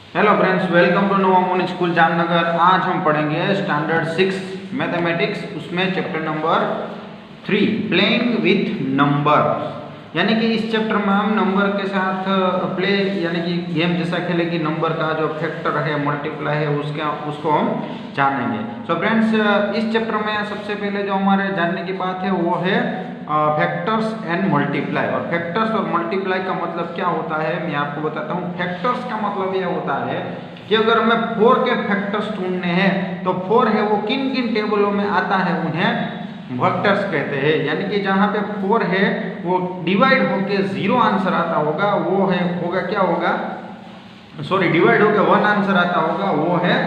Hello friends, welcome to Novamoni school Jamnagar. आज हम पढ़ेंगे स्टैंडर्ड 6 मैथमेटिक्स, उसमें chapter number 3 playing with number. यानी कि इस चैप्टर में हम नंबर के साथ प्ले यानी कि गेम जैसा खेले कि नंबर का जो फैक्टर है, मल्टीप्लाई है, उसको हम जानेंगे। सो फ्रेंड्स, इस चैप्टर में सबसे पहले जो हमारे जानने की बात है वो है फैक्टर्स एंड मल्टीप्लाई। और फैक्टर्स और मल्टीप्लाई का मतलब क्या होता है मैं आपको बताता हूँ। फैक्टर्स का मतलब यह होता है कि अगर हमें 4 के फैक्टर्स ढूंढने हैं तो 4 है वो किन किन टेबलों में आता है उन्हें फैक्टर्स कहते हैं। यानी कि जहाँ पे 4 है वो डिवाइड होके 0 आंसर आता होगा वो है होगा क्या होगा, सॉरी, डिवाइड होके 1 आंसर आता होगा वो है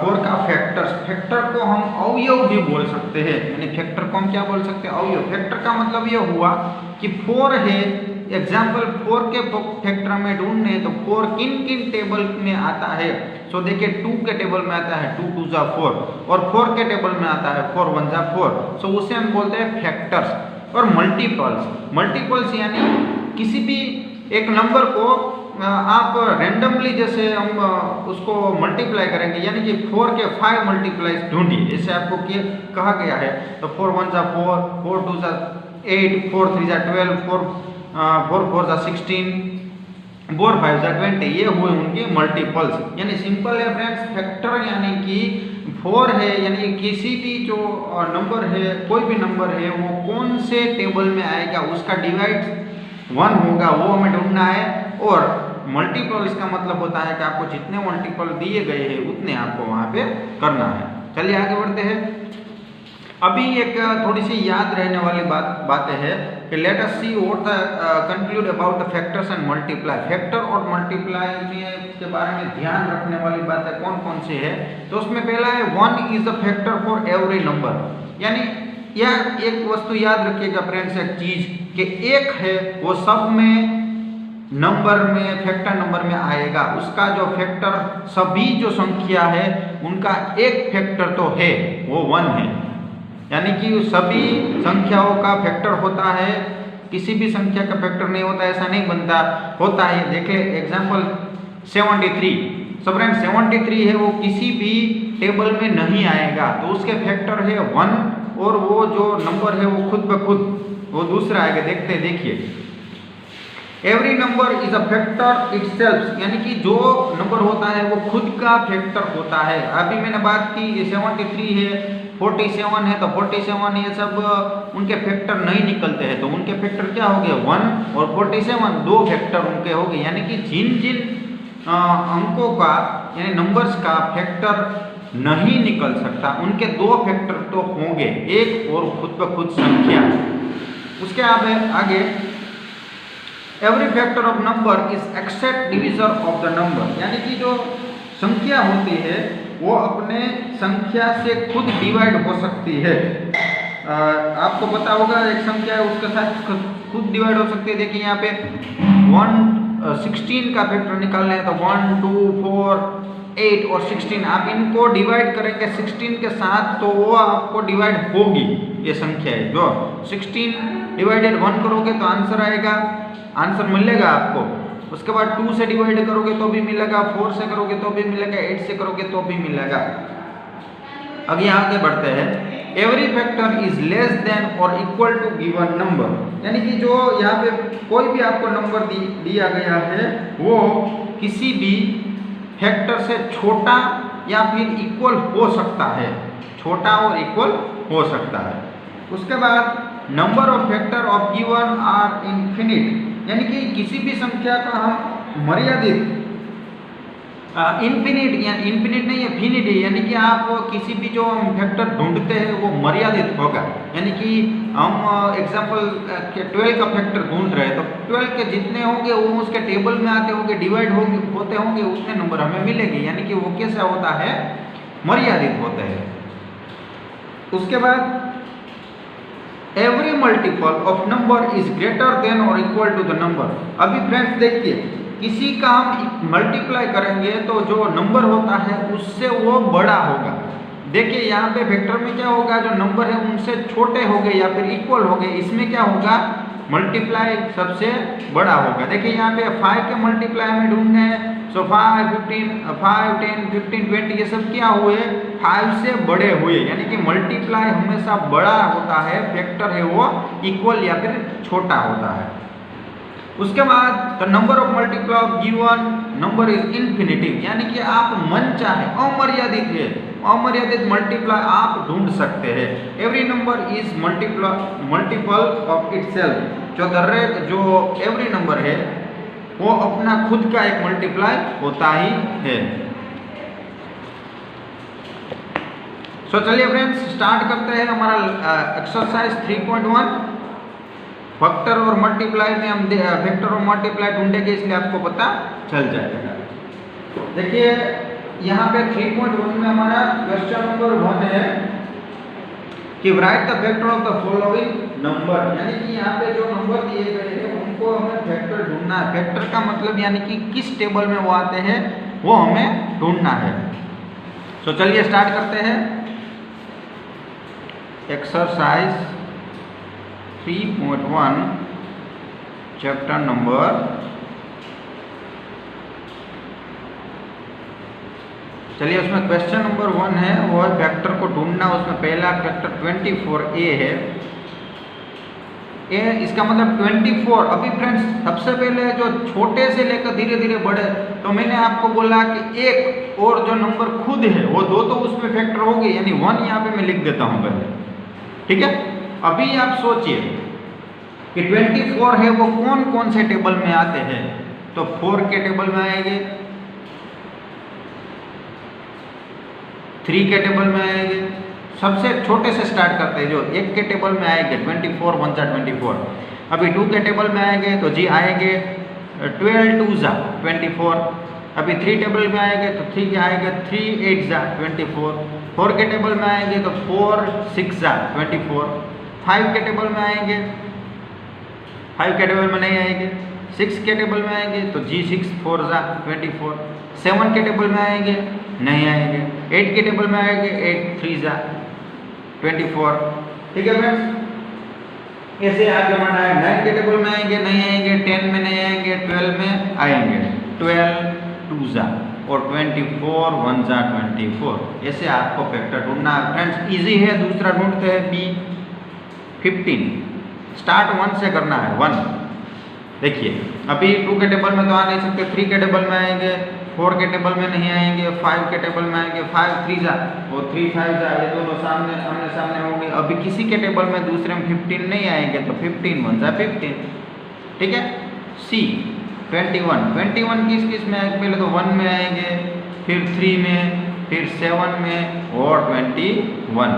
4 का फैक्टर्स। फैक्टर को हम अवयव भी बोल सकते हैं। यानी फैक्टर को हम क्या बोल सकते हैं, अवयव। फैक्टर का मतलब ये हुआ कि 4 है, एग्जाम्पल 4 के फैक्टर में ढूंढने तो 4 किन किन टेबल में आता है। सो देखिए 2 के टेबल में आता है 2 2 जा 4, और 4 के टेबल में आता है 4 1 जा 4। सो उसे हम बोलते हैं फैक्टर्स। और मल्टीपल्स, मल्टीपल्स यानी किसी भी एक नंबर को आप रैंडमली जैसे हम उसको मल्टीप्लाई करेंगे, यानी कि 4 के 5 मल्टीप्लाइज ढूंढिए, जैसे आपको कहा गया है। तो 4 1 जा 4, 4 2 जा 8, 4 3 जा 12, 4 4 जा 16, 4 5 जा 20। ये हुए उनके मल्टीपल्स। यानी सिंपल है फ्रेंड्स, फैक्टर यानी कि 4 है, यानी किसी भी जो नंबर है, कोई भी नंबर है वो कौन से टेबल में आएगा उसका डिवाइड 1 होगा वो हमें ढूंढना है। और मल्टीपल इसका मतलब होता है कि आपको जितने मल्टीपल दिए गए हैं उतने आपको वहां पे करना है। चलिए आगे बढ़ते हैं। अभी एक थोड़ी सी याद रहने वाली बातें हैं कि let us see what the conclude about the factors and multiply. Factor और मल्टीप्लाई के बारे में ध्यान रखने वाली बातें कौन कौन सी है। तो उसमें पहला है 1 is the factor for every number. यानी यह एक वस्तु याद रखिएगा फ्रेंड्स, एक चीज कि एक है वो सब में नंबर में फैक्टर नंबर में आएगा। उसका जो फैक्टर सभी जो संख्या है उनका एक फैक्टर तो है, वो 1 है। यानी कि सभी संख्याओं का फैक्टर होता है, किसी भी संख्या का फैक्टर नहीं होता, ऐसा नहीं बनता, होता है। देखिए एग्जांपल 73। सो फ्रेंड्स 73 है वो किसी भी टेबल में नहीं आएगा, तो उसके फैक्टर है 1, और वो जो नंबर है वो खुद ब खुद वो दूसरा आएगा। देखिए every number is a factor itself. यानी कि जो नंबर होता है वो खुद का फैक्टर होता है। अभी मैंने बात की ये 73 है, 47 है, तो 47 ये सब उनके फैक्टर नहीं निकलते हैं, तो उनके फैक्टर क्या हो गए 1 और 47, दो फैक्टर उनके हो गए। यानी कि जिन जिन अंकों का यानी नंबर्स का फैक्टर नहीं निकल सकता उनके दो फैक्टर तो होंगे, एक और खुद ब खुद संख्या। उसके आगे every factor of number is except division of the number. यानी कि जो संख्या होती है वो अपने संख्या से खुद डिवाइड हो सकती है। आपको पता होगा एक संख्या है उसके साथ खुद डिवाइड हो सकती है। देखिए यहाँ पे 16 का फैक्टर निकालना है तो 1 2 4 8 और 16, आप इनको डिवाइड करेंगे 16 के साथ तो वो आपको डिवाइड होगी ये संख्या है। जो 16 डिवाइडेड 1 करोगे तो आंसर आएगा, आंसर मिलेगा आपको। उसके बाद 2 से डिवाइड करोगे तो भी मिलेगा, 4 से करोगे तो भी मिलेगा, 8 से करोगे तो भी मिलेगा। अब यहाँ आगे बढ़ते हैं। Every factor is less than और इक्वल टू गिवन नंबर। यानी कि जो यहाँ पे कोई भी आपको नंबर दिया गया है वो किसी भी फैक्टर से छोटा या फिर इक्वल हो सकता है, छोटा और इक्वल हो सकता है। उसके बाद number of factor of given are infinite. यानी कि किसी भी संख्या का हम मर्यादित इनफिनिट या इनफिनिट नहीं है, फिनिट है। यानी कि आप किसी भी जो हम फैक्टर ढूंढते हैं वो मर्यादित होगा। यानी कि हम एग्जांपल 12 का फैक्टर ढूंढ रहे हैं तो 12 के जितने होंगे वो उसके टेबल में आते होंगे, डिवाइड होते होंगे, उतने नंबर हमें मिलेंगे। यानी कि वो कैसा होता है, मर्यादित होता है। उसके बाद every multiple of number is greater than और इक्वल टू द नंबर। अभी फ्रेंड्स देखिए किसी का हम मल्टीप्लाई करेंगे तो जो नंबर होता है उससे वो बड़ा होगा। देखिए यहाँ पे फैक्टर में क्या होगा, जो नंबर है उनसे छोटे हो गए या फिर इक्वल हो गए, इसमें क्या होगा मल्टीप्लाई सबसे बड़ा होगा। देखिए यहाँ पे 5 के मल्टीप्लाई हमें ढूंढने हैं। सो 5, 15, 5, 10, 15, 20 ये सब क्या हुए? 5 से बड़े हुए, यानी कि मल्टीप्लाई हमेशा बड़ा होता है, फैक्टर है वो इक्वल या फिर छोटा होता है। उसके बाद the number of multiply of given number is infinitive, यानी कि आप मन चाहे अमर्यादित है, अमर्यादित मल्टीप्लाई आप ढूंढ सकते हैं। Every number is multiple of itself, जो एवरी नंबर है वो अपना खुद का एक मल्टीप्लाई होता ही है। सो चलिए फ्रेंड्स स्टार्ट करते हैं हमारा एक्सरसाइज 3.1। फैक्टर और मल्टीप्लाई में हम फैक्टर और मल्टीप्लाई ढूंढेंगे, इसलिए आपको पता चल जाएगा। देखिए यहाँ पे 3.1 में हमारा क्वेश्चन नंबर 1 है कि right the factor of the following number, यानी कि यहाँ पे जो नंबर दिए गए हैं उनको हमें फैक्टर ढूंढना है। फैक्टर का मतलब यानी कि किस टेबल में वो आते हैं वो हमें ढूंढना है। तो चलिए स्टार्ट करते हैं एक्सरसाइज 3.1 चैप्टर नंबर, चलिए उसमें क्वेश्चन नंबर 1 है वो है फैक्टर को ढूंढना। उसमें पहला फैक्टर 24a है। ए इसका मतलब 24। अभी फ्रेंड्स सबसे पहले जो छोटे से लेकर धीरे धीरे बढ़े, तो मैंने आपको बोला कि एक और जो नंबर खुद है वो 2 तो उसमें फैक्टर होगी, यानी 1 यहाँ पे मैं लिख देता हूँ पहले, ठीक है। अभी आप सोचिए कि 24 है वो कौन कौन से टेबल में आते हैं, तो 4 के टेबल में आएंगे, 3 के टेबल में आएंगे। सबसे छोटे से स्टार्ट करते हैं, जो 1 के टेबल में आएंगे 24 1 जा 24। अभी 2 के टेबल में आएंगे तो जी आएंगे 12 2 जा 24। अभी 3 टेबल में आएंगे तो 3 के आएंगे 3 8 जा 24। 4 के टेबल में आएंगे तो 4 6 जा 24। 5 के टेबल में आएंगे, 5 के टेबल में नहीं आएंगे। 6 के टेबल में आएंगे तो जी 6 4 जा 24। 7 के टेबल में आएंगे नहीं आएंगे। 8 के टेबल में आएंगे 8 3 जा 24, ठीक है फ्रेंड्स। ऐसे आगे बढ़ना है। 9 के टेबल में आएंगे नहीं आएंगे, 10 में नहीं आएंगे, 12 में आएंगे, 12 2 जा और 24 1 जा 24। ऐसे आपको फैक्टर ढूंढना है फ्रेंड्स, इजी है। दूसरा ढूंढते हैं बी 15। स्टार्ट 1 से करना है। 1 देखिए अभी 2 के टेबल में तो आ नहीं सकते, 3 के टेबल में आएंगे, 4 के टेबल में नहीं आएंगे, 5 के टेबल में आएंगे, 5 3 जा और 3 5 जा, ये दोनों सामने आमने सामने होंगे। अभी किसी के टेबल में दूसरे में 15 नहीं आएंगे तो 15 1 जा 15, ठीक है। सी 21 किस किस में आएंगे? पहले तो 1 में आएंगे, फिर 3 में, फिर 7 में और 21।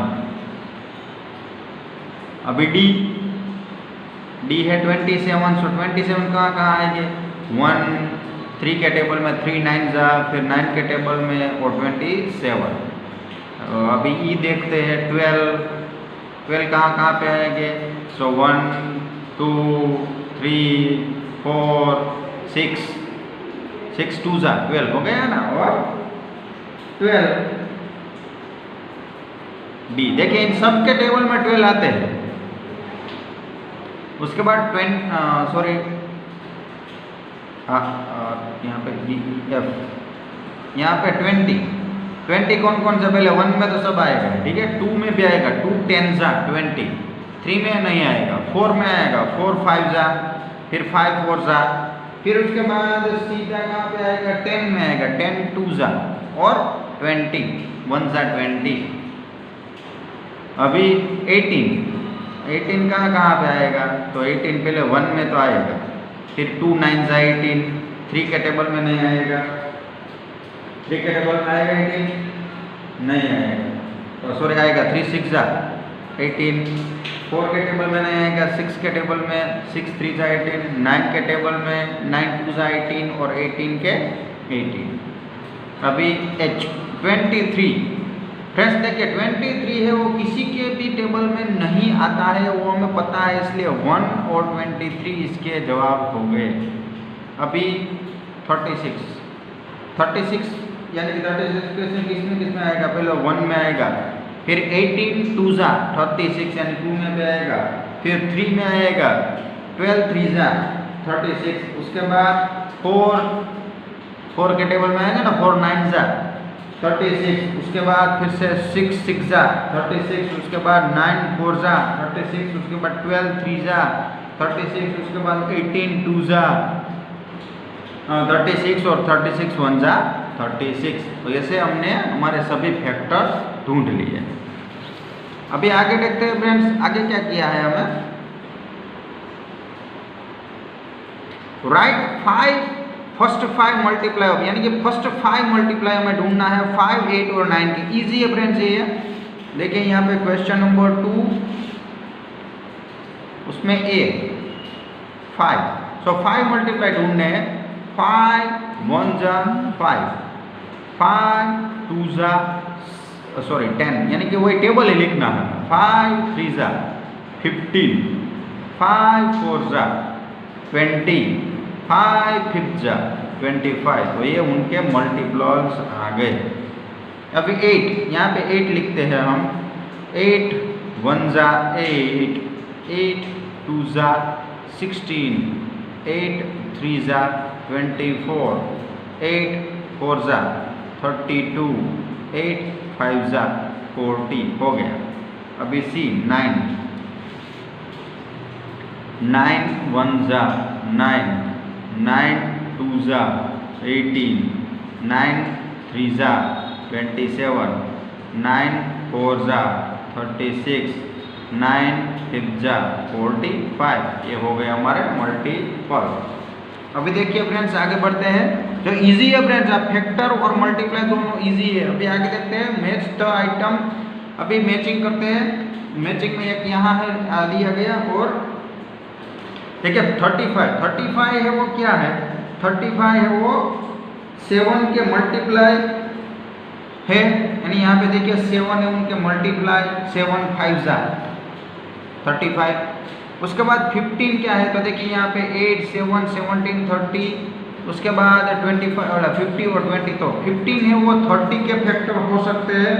अभी डी है 27। सो 27 कहाँ आएंगे? 1 3 के टेबल में 3 9 जा, फिर 9 के टेबल में और 27। अभी ई देखते हैं 12 कहाँ पे आएंगे? सो 1 2 3 4 6 2 जा 12 हो गया ना, और 12 डी। देखिए इन सब के टेबल में 12 आते हैं। उसके बाद यहाँ पे एफ, यहाँ पे 20 कौन कौन सा? पहले 1 में तो सब आएगा, ठीक है। 2 में भी आएगा, 2 10 जा 20। 3 में नहीं आएगा, 4 में आएगा, 4 5 जा, फिर 5 4 जा, फिर उसके बाद सीधा कहाँ पे आएगा? 10 में आएगा, 10 2 जा और 20 1 जा 20। अभी 18 कहाँ पे आएगा? तो 18 पहले 1 में तो आएगा, फिर 2 9 जा 18। 3 के टेबल में नहीं आएगा, 3 के टेबल में आएगा 18 नहीं आएगा, तो सॉरी आएगा 3 6 जा 18। 4 के टेबल में नहीं आएगा, 6 के टेबल में 6 3 जा 18। 9 के टेबल में 9 2 जा 18 और 18 के 18। अभी H 23। फ्रेंड्स देखिए 23 है वो किसी के भी टेबल में नहीं आता है, वो हमें पता है, इसलिए 1 और 23 इसके जवाब हो गए। अभी 36 यानी कि 36 किसमें आएगा? पहले 1 में आएगा, फिर 18 2 जा 36 यानी 2 में भी आएगा, फिर 3 में आएगा, 12 3 जा 36, उसके बाद 4 के टेबल में आएंगे ना, 4 9 जा 36, उसके बाद फिर से 6 6 जा 36, उसके बाद 9 4 जा 36, उसके बाद 12 3 जा 36, उसके बाद 18 2 जा 36 और 36 1 जा 36। तो ऐसे हमने हमारे सभी फैक्टर ढूंढ लिए। अभी आगे देखते हैं फ्रेंड्स, आगे क्या किया है हमें। राइट 5 फर्स्ट 5 मल्टीप्लाई ऑफ, यानी कि फर्स्ट 5 मल्टीप्लाई हमें ढूंढना है 5 8 और 9 की। इजी है फ्रेंड्स ये। देखिए यहाँ पे क्वेश्चन नंबर 2, उसमें ए 5, सो 5 मल्टीप्लाई ढूंढने हैं। 5 1 जा 5, 5 2 जा 10, यानी कि वही टेबल ही लिखना है। 5 3 जा 15, 5 4 जा 20, 5 5 जा 25। तो ये उनके मल्टीप्लॉयर्स आ गए। अभी 8, यहाँ पे 8 लिखते हैं हम। 8 1 जा 8, 8 2 जा 16, 8 3 जा 24, 8 4 जा 32, 8 5 जा 40 हो गया। अभी सी 9, 9 1 जा 9, 9 2 जा 18, 9 3 जा 27, 9 4 जा 36, 9 5 जा 45। ये हो गए हमारे मल्टीपल। अभी देखिए फ्रेंड्स आगे बढ़ते हैं। जो इजी है फ्रेंड्स, आप फैक्टर और मल्टीप्लाई दोनों इजी है। अभी आगे देखते हैं मैच द आइटम। अभी मैचिंग करते हैं। मैचिंग में एक यहाँ है दिया गया, और देखिए 35 है वो क्या है, 35 है वो 7 के मल्टीप्लाई है, यानी यहाँ पे देखिए 7 है उनके मल्टीप्लाई, 7 5 जा 35। उसके बाद 15 क्या है, तो देखिए यहाँ पे 8 7 17 30, उसके बाद 25 50 और 20। तो 15 है वो 30 के फैक्टर हो सकते हैं,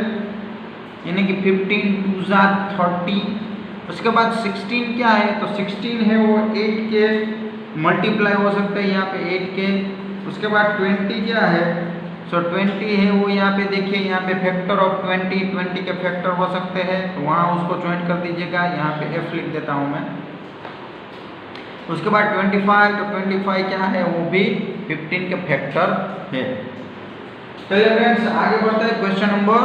यानी कि 15 2 जा 30। उसके बाद 16 क्या है, तो 16 है वो 8 के मल्टीप्लाई हो सकते हैं, यहाँ पे 8 के। उसके बाद 20 क्या है, सो 20 है वो यहाँ पे देखिए, यहाँ पे फैक्टर ऑफ 20 के फैक्टर हो सकते हैं, तो वहाँ उसको ज्वाइन कर दीजिएगा। यहाँ पे F लिख देता हूँ मैं। उसके बाद 25, तो 25 क्या है, वो भी 15 के फैक्टर है। चलिए फ्रेंड्स आगे बढ़ते हैं क्वेश्चन नंबर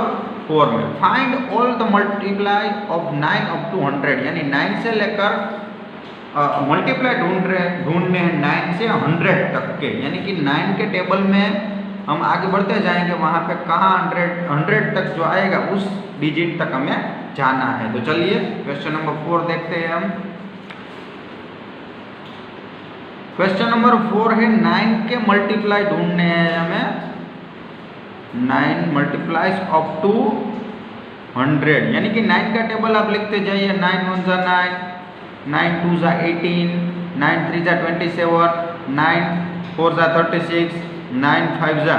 4 में। Find all the multiply of 9 up to 100, यानी 9 से लेकर मल्टीप्लाई ढूंढने हैं 9 से 100 तक के, यानी कि 9 के टेबल में हम आगे बढ़ते जाएंगे, वहाँ पे कहाँ 100 तक जो आएगा उस डिजिट तक हमें जाना है। तो चलिए क्वेश्चन नंबर 4 देखते हैं हम। क्वेश्चन नंबर 4 है 9 के मल्टीप्लाई ढूंढने हैं हमें। 9 मल्टीप्लाइज अप टू 100, यानी कि 9 का टेबल आप लिखते जाइए। 9 1 जा 9, 9 2 जा 18, 9 3 जा 27, 9 4 जा 36, 9 5 जा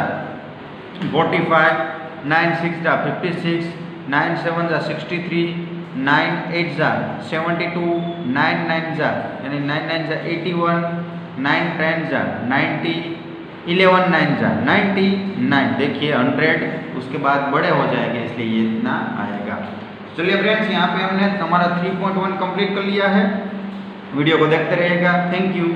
45, 9 6 जा 56, 9 7 जा 63, 9 8 जा 72, 9 9 जा यानी 9 9 जा 81, 9 10 जा 90, 11 9 जा 99। देखिए 100 उसके बाद बड़े हो जाएंगे, इसलिए ये इतना आएगा। चलिए फ्रेंड्स यहाँ पे हमने हमारा 3.1 कंप्लीट कर लिया है। वीडियो को देखते रहिएगा। Thank you.